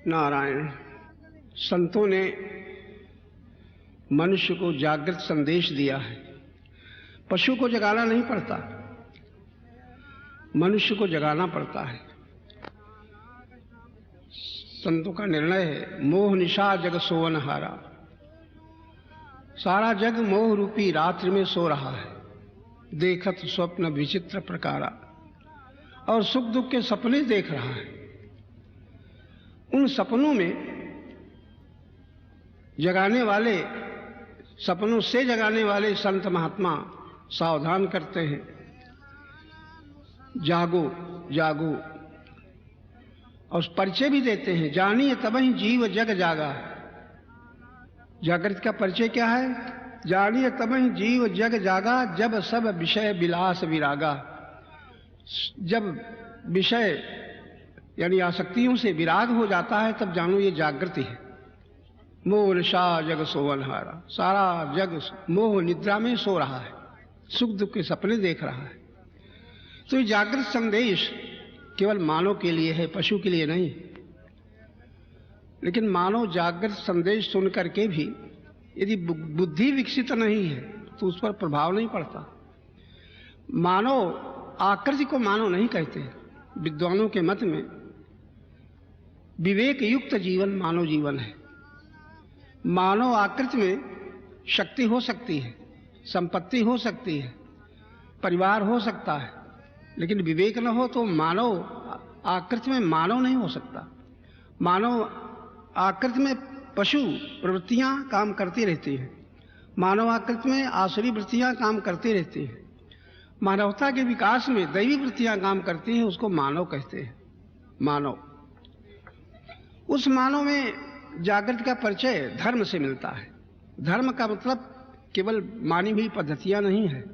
नारायण। संतों ने मनुष्य को जागृत संदेश दिया है। पशु को जगाना नहीं पड़ता, मनुष्य को जगाना पड़ता है। संतों का निर्णय है, मोह निशा जग सोवन हारा। सारा जग मोह रूपी रात्रि में सो रहा है, देखत स्वप्न विचित्र प्रकारा, और सुख दुख के सपने देख रहा है। उन सपनों में जगाने वाले, सपनों से जगाने वाले संत महात्मा सावधान करते हैं, जागो जागो, और परिचय भी देते हैं, जानिए तबहि जीव जग जागा। जागृत का परिचय क्या है? जानिए तबहि जीव जग जागा, जब सब विषय विलास विरागा। जब विषय यानी आसक्तियों से विराग हो जाता है, तब जानो ये जागृति है। मोह निशा जग सोवन हारा। सारा जग मोह निद्रा में सो रहा है, सुख दुख के सपने देख रहा है। तो ये जागृत संदेश केवल मानव के लिए है, पशु के लिए नहीं। लेकिन मानव जागृत संदेश सुन करके भी यदि बुद्धि विकसित नहीं है तो उस पर प्रभाव नहीं पड़ता। मानव आकृति को मानव नहीं कहते। विद्वानों के मत में विवेक युक्त जीवन मानव जीवन है। मानव आकृति में शक्ति हो सकती है, संपत्ति हो सकती है, परिवार हो सकता है, लेकिन विवेक न हो तो मानव आकृति में मानव नहीं हो सकता। मानव आकृति में पशु प्रवृत्तियां काम करती रहती हैं, मानव आकृति में आसुरी वृत्तियां काम करती रहती हैं। मानवता के विकास में दैवी वृत्तियां काम करती हैं, उसको मानव कहते हैं। मानव, उस मानव में जागृति का परिचय धर्म से मिलता है। धर्म का मतलब केवल मानी हुई पद्धतियां नहीं है।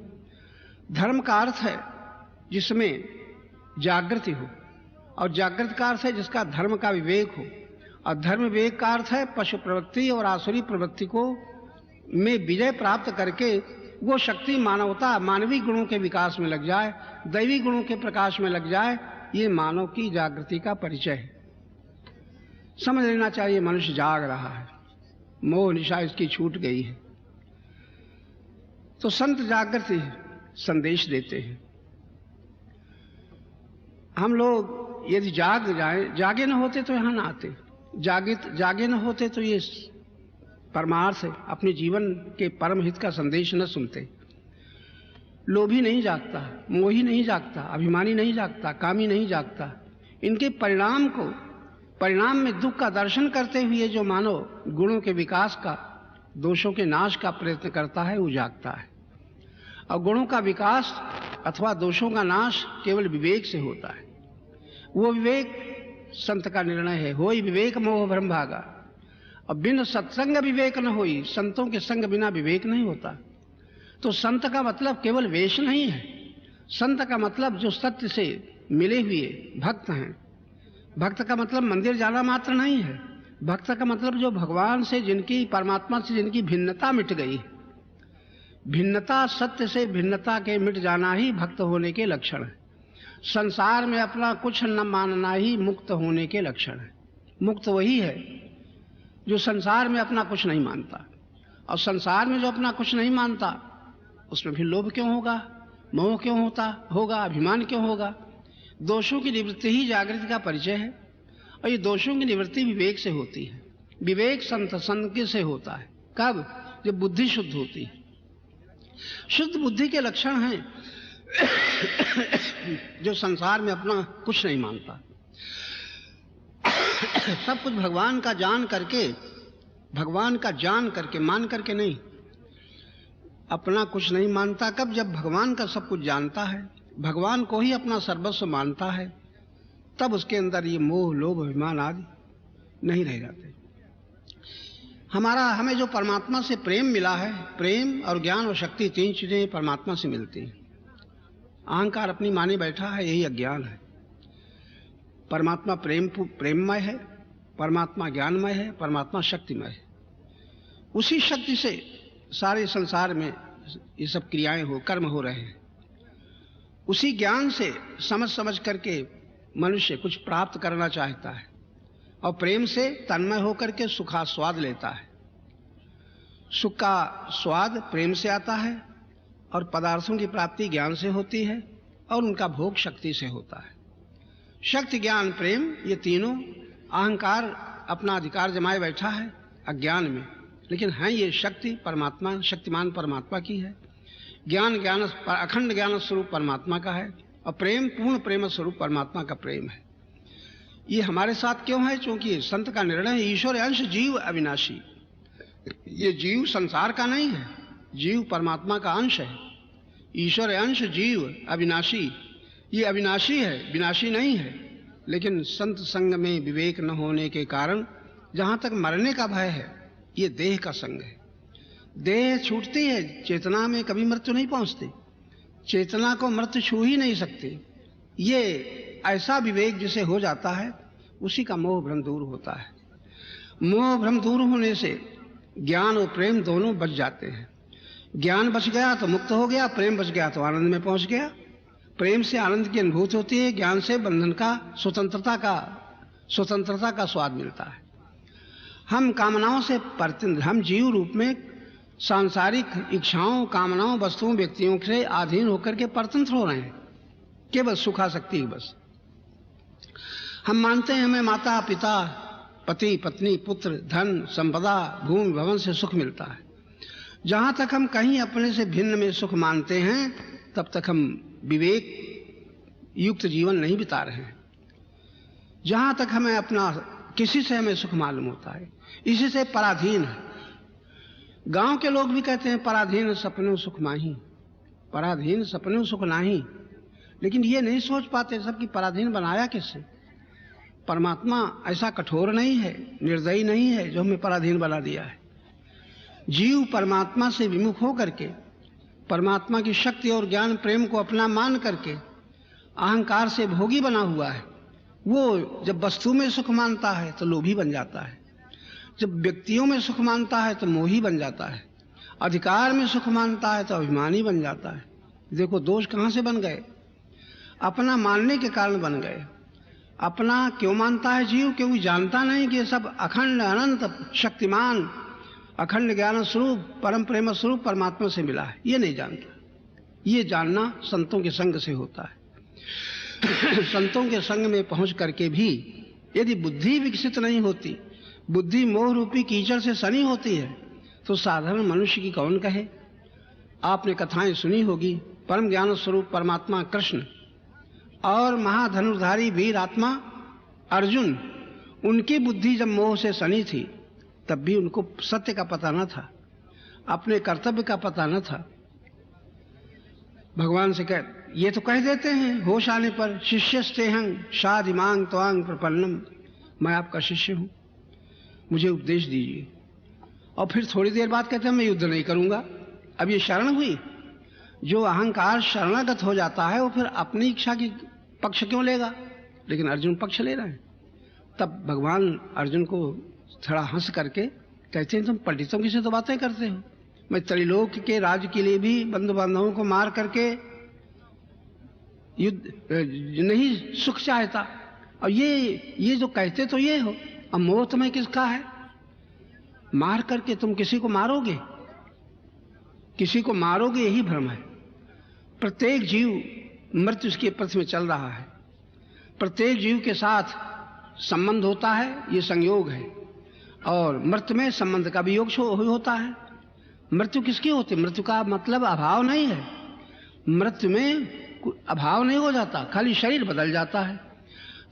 धर्म का अर्थ है जिसमें जागृति हो, और जागृत का अर्थ है जिसका धर्म का विवेक हो, और धर्म विवेक का अर्थ है पशु प्रवृत्ति और आसुरी प्रवृत्ति को में विजय प्राप्त करके वो शक्ति मानवता मानवीय गुणों के विकास में लग जाए, दैवी गुणों के प्रकाश में लग जाए। ये मानव की जागृति का परिचय है। समझ लेना चाहिए मनुष्य जाग रहा है, मोह निशा इसकी छूट गई है। तो संत जागृति संदेश देते हैं। हम लोग यदि जाग जाए, जागे न होते तो यहां ना आते, जागे न होते तो ये परमार्थ अपने जीवन के परम हित का संदेश न सुनते। लोभी नहीं जागता, मोही नहीं जागता, अभिमानी नहीं जागता, कामी नहीं जागता। इनके परिणाम में दुख का दर्शन करते हुए जो मानव गुणों के विकास का, दोषों के नाश का प्रयत्न करता है, वो जागता है। और गुणों का विकास अथवा दोषों का नाश केवल विवेक से होता है। वो विवेक संत का निर्णय है, होई विवेक मोह भ्रम भागा। और बिन सत्संग विवेक न होई, संतों के संग बिना विवेक नहीं होता। तो संत का मतलब केवल वेश नहीं है। संत का मतलब जो सत्य से मिले हुए भक्त हैं। भक्त का मतलब मंदिर जाना मात्र नहीं है। भक्त का मतलब जो भगवान से जिनकी, परमात्मा से जिनकी भिन्नता मिट गई। भिन्नता, सत्य से भिन्नता के मिट जाना ही भक्त होने के लक्षण है। संसार में अपना कुछ न मानना ही मुक्त होने के लक्षण है। मुक्त वही है जो संसार में अपना कुछ नहीं मानता। और संसार में जो अपना कुछ नहीं मानता, उसमें भी लोभ क्यों होगा, मोह क्यों होगा, अभिमान क्यों होगा? दोषों की निवृत्ति ही जागृति का परिचय है। और ये दोषों की निवृत्ति विवेक से होती है। विवेक संत से होता है। कब? जब बुद्धि शुद्ध होती है। शुद्ध बुद्धि के लक्षण हैं जो संसार में अपना कुछ नहीं मानता, सब कुछ भगवान का जान करके, मान करके नहीं, अपना कुछ नहीं मानता। कब? जब भगवान का सब कुछ जानता है, भगवान को ही अपना सर्वस्व मानता है, तब उसके अंदर ये मोह, लोभ, अभिमान आदि नहीं रह जाते। हमें जो परमात्मा से प्रेम मिला है, प्रेम और ज्ञान और शक्ति, तीन चीजें परमात्मा से मिलती हैं। अहंकार अपनी माने बैठा है, यही अज्ञान है। परमात्मा प्रेममय है, परमात्मा ज्ञानमय है, परमात्मा शक्तिमय है। उसी शक्ति से सारे संसार में ये सब क्रियाएं कर्म हो रहे हैं। उसी ज्ञान से समझ करके मनुष्य कुछ प्राप्त करना चाहता है, और प्रेम से तन्मय होकर के सुखास्वाद लेता है। सुख का स्वाद प्रेम से आता है और पदार्थों की प्राप्ति ज्ञान से होती है और उनका भोग शक्ति से होता है। शक्ति, ज्ञान, प्रेम, ये तीनों अहंकार अपना अधिकार जमाए बैठा है अज्ञान में, लेकिन है ये शक्ति परमात्मा, शक्तिमान परमात्मा की है। ज्ञान अखंड ज्ञान स्वरूप परमात्मा का है और प्रेम पूर्ण प्रेम स्वरूप परमात्मा का प्रेम है। ये हमारे साथ क्यों है? क्योंकि संत का निर्णय है, ईश्वर अंश जीव अविनाशी। ये जीव संसार का नहीं है, जीव परमात्मा का अंश है। ईश्वर अंश जीव अविनाशी, ये अविनाशी है, विनाशी नहीं है। लेकिन संत संग में विवेक न होने के कारण जहां तक मरने का भय है, ये देह का संग है। देह छूटती है, चेतना में कभी मृत्यु नहीं पहुंचती। चेतना को मृत्यु छू ही नहीं सकती। ये ऐसा विवेक जिसे हो जाता है, उसी का मोह भ्रम दूर होता है। मोह भ्रम दूर होने से ज्ञान और प्रेम दोनों बच जाते हैं। ज्ञान बच गया तो मुक्त हो गया, प्रेम बच गया तो आनंद में पहुंच गया। प्रेम से आनंद की अनुभूति होती है, ज्ञान से बंधन का, स्वतंत्रता का स्वाद मिलता है। हम कामनाओं से परतंत्र, हम जीव रूप में सांसारिक इच्छाओं, कामनाओं, वस्तुओं, व्यक्तियों से अधीन होकर के परतंत्र हो रहे हैं, केवल सुखासक्ति ही बस। हम मानते हैं हमें माता पिता, पति पत्नी, पुत्र, धन, संपदा, भूमि भवन से सुख मिलता है। जहां तक हम कहीं अपने से भिन्न में सुख मानते हैं, तब तक हम विवेक युक्त जीवन नहीं बिता रहे हैं। जहां तक हमें अपना किसी से हमें सुख मालूम होता है, इसी से पराधीन है। गांव के लोग भी कहते हैं पराधीन सपनों सुख माही, पराधीन सपनों सुख नाही। लेकिन ये नहीं सोच पाते सबकी पराधीन बनाया किससे? परमात्मा ऐसा कठोर नहीं है, निर्दयी नहीं है जो हमें पराधीन बना दिया है। जीव परमात्मा से विमुख हो करके, परमात्मा की शक्ति और ज्ञान प्रेम को अपना मान करके अहंकार से भोगी बना हुआ है। वो जब वस्तु में सुख मानता है तो लोभी बन जाता है, जब व्यक्तियों में सुख मानता है तो मोही बन जाता है, अधिकार में सुख मानता है तो अभिमानी बन जाता है। देखो दोष कहां से बन गए? अपना मानने के कारण बन गए। अपना क्यों मानता है जीव? क्योंकि जानता नहीं कि ये सब अखंड अनंत शक्तिमान अखंड ज्ञान स्वरूप परम प्रेम स्वरूप परमात्मा से मिला है। ये नहीं जानता। ये जानना संतों के संग से होता है। संतों के संग में पहुंच करके भी यदि बुद्धि विकसित नहीं होती, बुद्धि मोह रूपी कीचड़ से सनी होती है, तो साधारण मनुष्य की कौन कहे? आपने कथाएं सुनी होगी, परम ज्ञान स्वरूप परमात्मा कृष्ण और महाधनुर्धारी वीर आत्मा अर्जुन, उनकी बुद्धि जब मोह से सनी थी तब भी उनको सत्य का पता न था, अपने कर्तव्य का पता न था। भगवान से ये तो कह देते हैं होश आने पर, शिष्यस्तेहं शाधिमांग त्वांग प्रपन्नम, मैं आपका शिष्य हूं, मुझे उपदेश दीजिए। और फिर थोड़ी देर बाद कहते हैं मैं युद्ध नहीं करूंगा। अब ये शरण हुई। जो अहंकार शरणागत हो जाता है वो फिर अपनी इच्छा की पक्ष क्यों लेगा? लेकिन अर्जुन पक्ष ले रहे हैं। तब भगवान अर्जुन को थोड़ा हंस करके कहते हैं तुम पंडितों की से तो बातें करते हो, मैं त्रिलोक के राज्य के लिए भी बंधु बांधवों को मार करके युद्ध नहीं सुख चाहता, और ये जो कहते तो ये हो। अब मोह तुम्हें किसका है? मार करके तुम किसी को मारोगे, किसी को मारोगे, यही भ्रम है। प्रत्येक जीव मृत्यु के पथ में चल रहा है, प्रत्येक जीव के साथ संबंध होता है, ये संयोग है। और मृत्यु में संबंध का भी योग होता है। मृत्यु किसकी होती है? मृत्यु का मतलब अभाव नहीं है। मृत्यु में अभाव नहीं हो जाता, खाली शरीर बदल जाता है।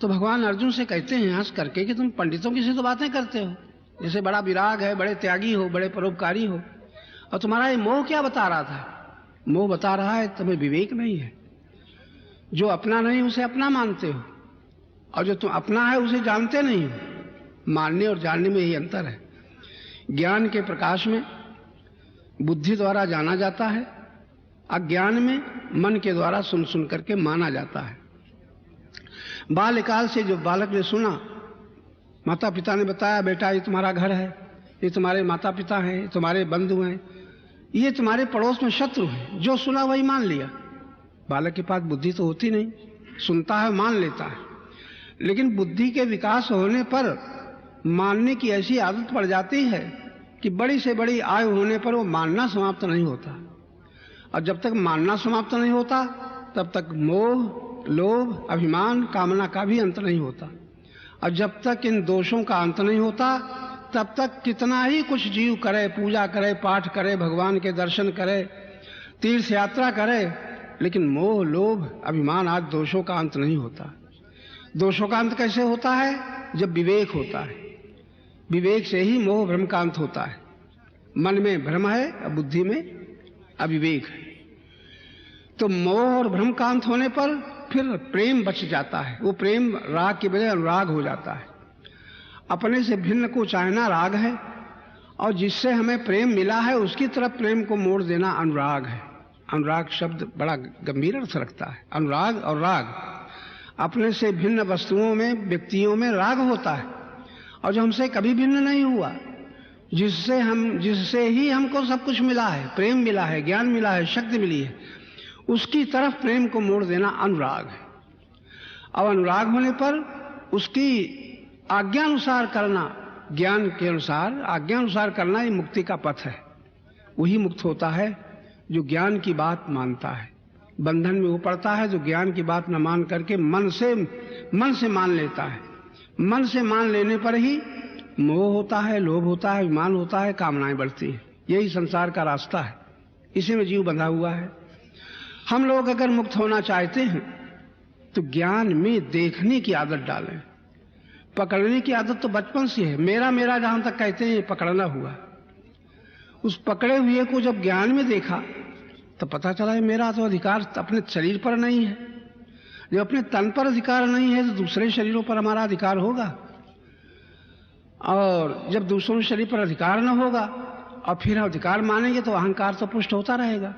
तो भगवान अर्जुन से कहते हैं हंस करके कि तुम पंडितों की से तो बातें करते हो, जैसे बड़ा विराग है, बड़े त्यागी हो, बड़े परोपकारी हो, और तुम्हारा ये मोह क्या बता रहा था? मोह बता रहा है तुम्हें विवेक नहीं है। जो अपना नहीं उसे अपना मानते हो, और जो तुम अपना है उसे जानते नहीं हो। मानने और जानने में यही अंतर है। ज्ञान के प्रकाश में बुद्धि द्वारा जाना जाता है, अज्ञान में मन के द्वारा सुन सुन करके माना जाता है। बाल्यकाल से जो बालक ने सुना, माता पिता ने बताया बेटा ये तुम्हारा घर है, ये तुम्हारे माता पिता हैं, ये तुम्हारे बंधु हैं, ये तुम्हारे पड़ोस में शत्रु हैं, जो सुना वही मान लिया। बालक के पास बुद्धि तो होती नहीं, सुनता है मान लेता है। लेकिन बुद्धि के विकास होने पर मानने की ऐसी आदत पड़ जाती है कि बड़ी से बड़ी आयु होने पर वो मानना समाप्त नहीं होता। और जब तक मानना समाप्त नहीं होता तब तक मोह, लोभ, अभिमान, कामना का भी अंत नहीं होता। और जब तक इन दोषों का अंत नहीं होता तब तक कितना ही कुछ जीव करे, पूजा करे, पाठ करे, भगवान के दर्शन करे, तीर्थ यात्रा करे, लेकिन मोह, लोभ, अभिमान आदि दोषों का अंत नहीं होता। दोषों का अंत कैसे होता है? जब विवेक होता है। विवेक से ही मोह भ्रम का अंत होता है। मन में भ्रम है और बुद्धि में अविवेक है। तो मोह और भ्रम का अंत होने पर फिर प्रेम बच जाता है। वो प्रेम राग के बजाय अनुराग हो जाता है। अपने से भिन्न को चाहना राग है, और जिससे हमें प्रेम मिला है उसकी तरफ प्रेम को मोड़ देना अनुराग है। अनुराग शब्द बड़ा गंभीर अर्थ रखता है। अनुराग और राग, अपने से भिन्न वस्तुओं में, व्यक्तियों में राग होता है, और जो हमसे कभी भिन्न नहीं हुआ, जिससे ही हमको सब कुछ मिला है, प्रेम मिला है, ज्ञान मिला है, शक्ति मिली है, उसकी तरफ प्रेम को मोड़ देना अनुराग है। और अनुराग होने पर उसकी आज्ञानुसार करना, ज्ञान के अनुसार आज्ञानुसार करना, ये मुक्ति का पथ है। वही मुक्त होता है जो ज्ञान की बात मानता है। बंधन में वो पड़ता है जो ज्ञान की बात न मान करके मन से मान लेता है। मन से मान लेने पर ही मोह होता है, लोभ होता है, अभिमान होता है, कामनाएं बढ़ती है। यही संसार का रास्ता है, इसी में जीव बंधा हुआ है। हम लोग अगर मुक्त होना चाहते हैं तो ज्ञान में देखने की आदत डालें। पकड़ने की आदत तो बचपन से है। मेरा मेरा जहां तक कहते हैं, पकड़ना हुआ। उस पकड़े हुए को जब ज्ञान में देखा तो पता चला है मेरा तो अधिकार अपने शरीर पर नहीं है। जब अपने तन पर अधिकार नहीं है तो दूसरे शरीरों पर हमारा अधिकार होगा, और जब दूसरों शरीर पर अधिकार न होगा और फिर अधिकार मानेंगे तो अहंकार तो पुष्ट होता रहेगा।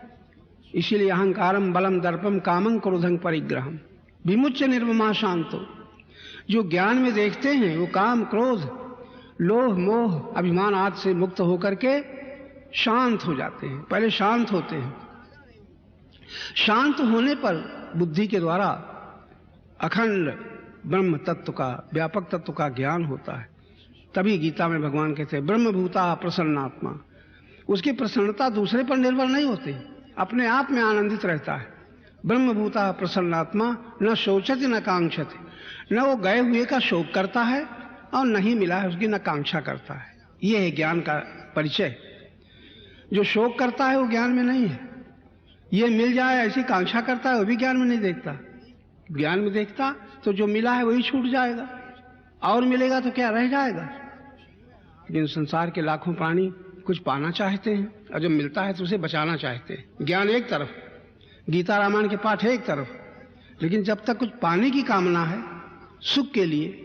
इसीलिए अहंकारम बलम दर्पम कामं क्रोधं परिग्रहम विमुच्य निर्ममा शांतो। जो ज्ञान में देखते हैं वो काम, क्रोध, लोभ, मोह, अभिमान आदि से मुक्त होकर के शांत हो जाते हैं। पहले शांत होते हैं। शांत होने पर बुद्धि के द्वारा अखंड ब्रह्म तत्व का, व्यापक तत्व का ज्ञान होता है। तभी गीता में भगवान कहते हैं ब्रह्मभूता प्रसन्नात्मा। उसकी प्रसन्नता दूसरे पर निर्भर नहीं होती, अपने आप में आनंदित रहता है। ब्रह्मभूता प्रसन्नात्मा न शोचति न कांक्षति। न वो गए हुए का शोक करता है और नहीं मिला है उसकी न कांक्षा करता है। ये है ज्ञान का परिचय। जो शोक करता है वो ज्ञान में नहीं है। ये मिल जाए ऐसी कांक्षा करता है वो भी ज्ञान में नहीं देखता। ज्ञान में देखता तो जो मिला है वही छूट जाएगा, और मिलेगा तो क्या रह जाएगा। लेकिन संसार के लाखों प्राणी कुछ पाना चाहते हैं, और जब मिलता है तो उसे बचाना चाहते हैं। ज्ञान एक तरफ, गीता रामायण के पाठ एक तरफ, लेकिन जब तक कुछ पाने की कामना है सुख के लिए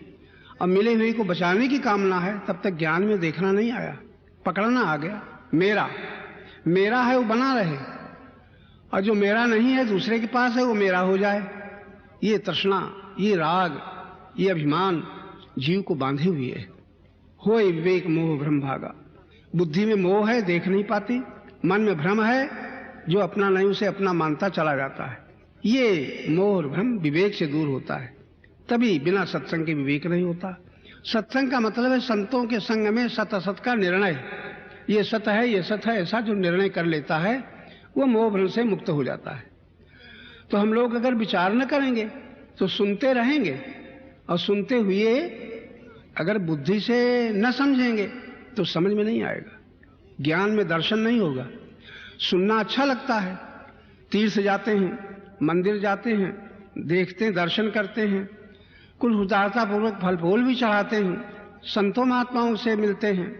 और मिले हुए को बचाने की कामना है, तब तक ज्ञान में देखना नहीं आया, पकड़ना आ गया। मेरा है वो बना रहे, और जो मेरा नहीं है दूसरे के पास है वो मेरा हो जाए। ये तृष्णा, ये राग, ये अभिमान जीव को बांधे हुए है। होय विवेक मोह भ्रम भागा। बुद्धि में मोह है, देख नहीं पाती। मन में भ्रम है, जो अपना नहीं उसे अपना मानता चला जाता है। ये मोह और भ्रम विवेक से दूर होता है। तभी बिना सत्संग के विवेक नहीं होता। सत्संग का मतलब है संतों के संग में सत असत का निर्णय। ये सत है, ये सत है, ऐसा जो निर्णय कर लेता है वो मोह भ्रम से मुक्त हो जाता है। तो हम लोग अगर विचार न करेंगे तो सुनते रहेंगे, और सुनते हुए अगर बुद्धि से न समझेंगे तो समझ में नहीं आएगा, ज्ञान में दर्शन नहीं होगा। सुनना अच्छा लगता है, तीर्थ जाते हैं, मंदिर जाते हैं, देखते हैं, दर्शन करते हैं, कुल उदारता पूर्वक फल फूल भी चढ़ाते हैं, संतों महात्माओं से मिलते हैं।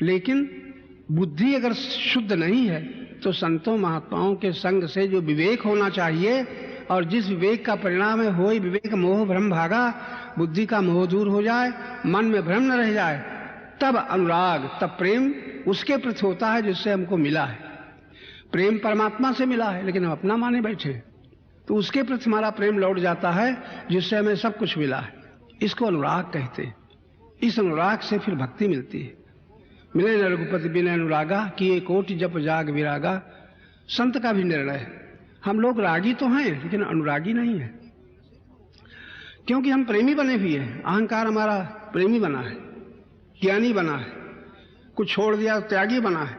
लेकिन बुद्धि अगर शुद्ध नहीं है तो संतों महात्माओं के संग से जो विवेक होना चाहिए, और जिस विवेक का परिणाम है होय विवेक मोह भ्रम भागा, बुद्धि का मोह दूर हो जाए, मन में भ्रम न रह जाए, तब अनुराग, तब प्रेम उसके प्रति होता है जिससे हमको मिला है। प्रेम परमात्मा से मिला है, लेकिन हम अपना माने बैठे, तो उसके प्रति हमारा प्रेम लौट जाता है जिससे हमें सब कुछ मिला है। इसको अनुराग कहते हैं। इस अनुराग से फिर भक्ति मिलती है। मिले न रघुपति बिन अनुरागा, किए कोटि जप जाग विरागा। संत का भी निर्णय है। हम लोग रागी तो हैं लेकिन अनुरागी नहीं है, क्योंकि हम प्रेमी बने हुए हैं। अहंकार हमारा प्रेमी बना है। ज्ञानी बना है, कुछ छोड़ दिया तो त्यागी बना है,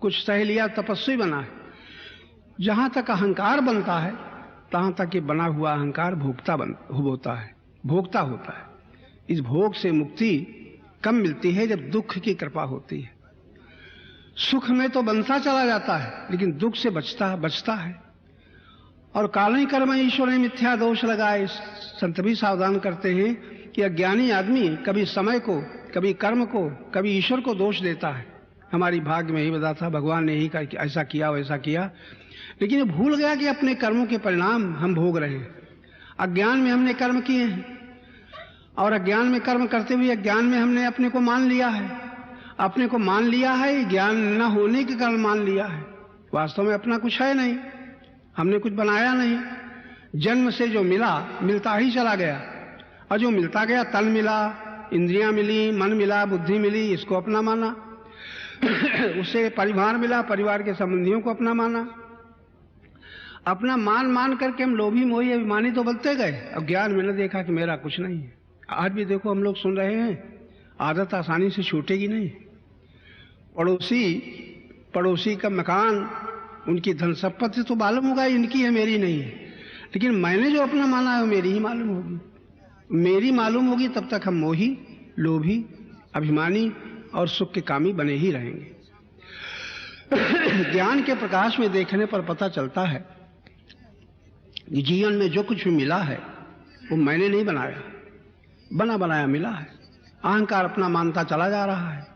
कुछ सह लिया तपस्वी बना है। जहां तक अहंकार बनता है तहां तक ये बना हुआ अहंकार भोक्ता होता है। इस भोग से मुक्ति कम मिलती है जब दुख की कृपा होती है। सुख में तो बनता चला जाता है लेकिन दुख से बचता है। और काले कर्म ईश्वर ने मिथ्या दोष लगाए, संत भी सावधान करते हैं कि अज्ञानी आदमी कभी समय को, कभी कर्म को, कभी ईश्वर को दोष देता है। हमारी भाग्य में ही बता था, भगवान ने ही कहा कि ऐसा किया वैसा किया, लेकिन ये भूल गया कि अपने कर्मों के परिणाम हम भोग रहे हैं। अज्ञान में हमने कर्म किए हैं और अज्ञान में कर्म करते हुए अज्ञान में हमने अपने को मान लिया है। अपने को मान लिया है, ज्ञान न होने के कारण मान लिया है। वास्तव में अपना कुछ है नहीं, हमने कुछ बनाया नहीं। जन्म से जो मिला मिलता ही चला गया, और जो मिलता गया, तन मिला, इंद्रियां मिली, मन मिला, बुद्धि मिली, इसको अपना माना। उससे परिवार मिला, परिवार के संबंधियों को अपना माना। अपना मान करके हम लोभी मोही अभिमानी तो बनते गए, और ज्ञान में न देखा कि मेरा कुछ नहीं है। आज भी देखो हम लोग सुन रहे हैं, आदत आसानी से छूटेगी नहीं। पड़ोसी का मकान, उनकी धन संपत्ति तो मालूम होगा इनकी है, मेरी नहीं है, लेकिन मैंने जो अपना माना है वो मेरी ही मालूम होगी। मेरी मालूम होगी तब तक हम मोही, लोभी, अभिमानी और सुख के कामी बने ही रहेंगे। ज्ञान के प्रकाश में देखने पर पता चलता है कि जीवन में जो कुछ भी मिला है वो मैंने नहीं बनाया, बना बनाया मिला है। अहंकार अपना मानता चला जा रहा है।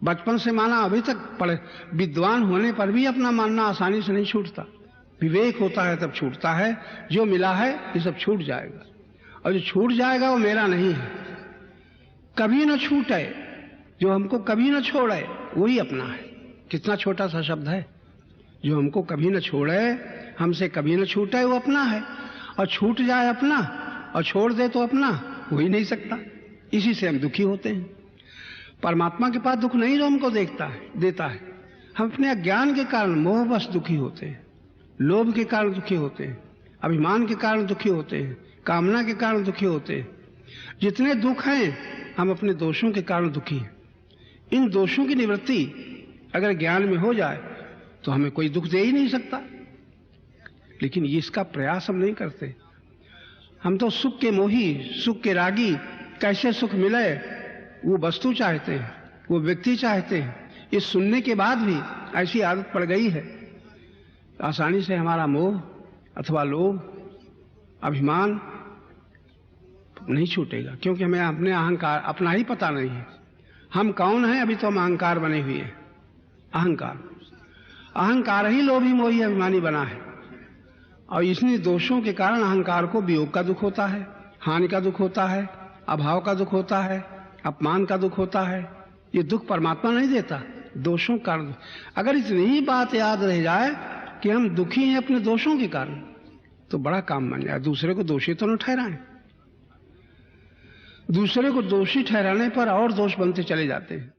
बचपन से माना अभी तक, पढ़े विद्वान होने पर भी अपना मानना आसानी से नहीं छूटता। विवेक होता है तब छूटता है। जो मिला है ये सब छूट जाएगा, और जो छूट जाएगा वो मेरा नहीं है। कभी न छूटे, जो हमको कभी न छोड़े वही अपना है। कितना छोटा सा शब्द है, जो हमको कभी न छोड़े, हमसे कभी न छूटे वो अपना है। और छूट जाए अपना और छोड़ दे तो अपना हो ही नहीं सकता। इसी से हम दुखी होते हैं। परमात्मा के पास दुख नहीं जो हमको देता है। हम अपने अज्ञान के कारण मोहवश दुखी होते हैं, लोभ के कारण दुखी होते हैं, अभिमान के कारण दुखी होते हैं, कामना के कारण दुखी होते हैं। जितने दुख हैं हम अपने दोषों के कारण दुखी हैं। इन दोषों की निवृत्ति अगर ज्ञान में हो जाए तो हमें कोई दुख दे ही नहीं सकता, लेकिन इसका प्रयास हम नहीं करते। हम तो सुख के मोही, सुख के रागी, कैसे सुख मिले वो वस्तु चाहते हैं, वो व्यक्ति चाहते हैं। ये सुनने के बाद भी ऐसी आदत पड़ गई है, आसानी से हमारा मोह अथवा लोभ, अभिमान नहीं छूटेगा, क्योंकि हमें अपने अहंकार अपना ही पता नहीं है। हम कौन हैं? अभी तो हम अहंकार बने हुए हैं। अहंकार ही लोभी मोही अभिमानी बना है, और इन्हीं दोषों के कारण अहंकार को वियोग का दुख होता है, हानि का दुख होता है, अभाव का दुख होता है, अपमान का दुख होता है। ये दुख परमात्मा नहीं देता, दोषों का। अगर इतनी ही बात याद रह जाए कि हम दुखी हैं अपने दोषों के कारण, तो बड़ा काम बन जाए। दूसरे को दोषी तो न ठहराएं। दूसरे को दोषी ठहराने पर और दोष बनते चले जाते हैं।